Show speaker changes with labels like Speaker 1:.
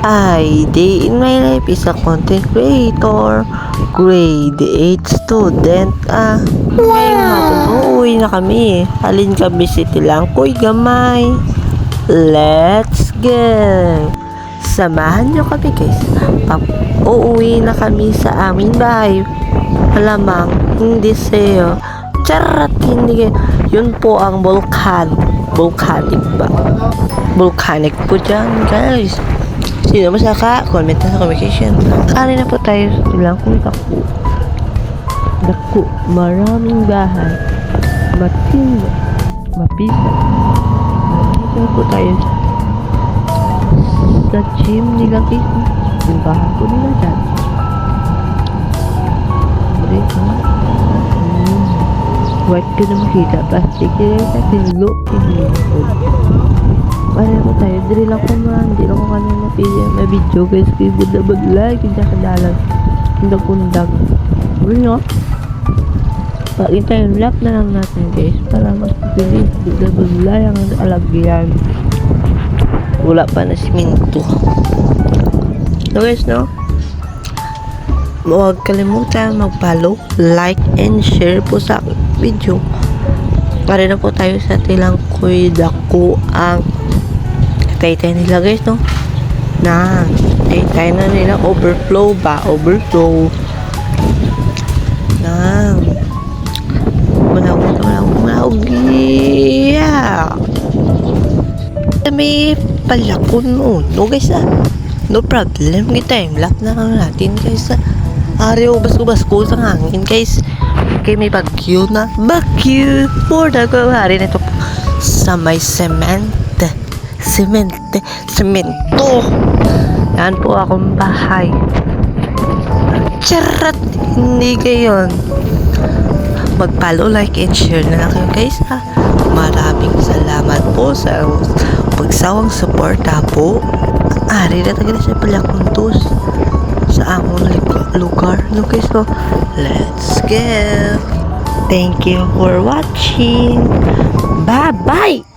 Speaker 1: I, day in my life is a content creator, grade 8 student. Ngayong hapon po, uwi na kami. Halin kami city lang, kuy gamay. Let's go! Samahan nyo kami guys. Uuwi na kami sa aming bahay. Malamang, hindi sa'yo. Charat, hindi kayo. Yun po ang volcanic ba? Volcanic po dyan guys. Sino masaka? Comment na sa communication. Kari na po tayo silang kung dako. Maraming bahay. Matino. Mapisa. Dito po tayo sa gym nila guys. Yung bahay po nila dyan. Dito. White ko na makita. Plastic yun sa tinlo. Para po tayo. Dili lang ko man. Dili lang ko kanina may video guys. Kaya budabagla. Kaya kadalang. Kundag-kundag. Well no? Pakita yung lap na lang natin guys. Para mas pilis. Budabagla yung alagyan. Wala pa na siminto. So guys no? Huwag kalimutan mag-follow, like, and share po sa video. Para na po tayo sa tilang kuy dako ang tay nila guys no. Na tay na nila overflow ba? Overflow. Na wala yeah. May palakon no guys no problem kita lap na lang natin guys Ariyo, basko sa hangin guys. Okay, may bagyo na. Bagyo! Porta ko hari nito sa may semento. Yan po akong bahay. Charat! Hindi gayon. Mag-follow, like, and share na lang kayo guys ha. Maraming salamat po sa pagsawang suporta po. Ari na tayo sa palakuntos sa among lugar no guys so let's go. Thank you for watching. Bye bye.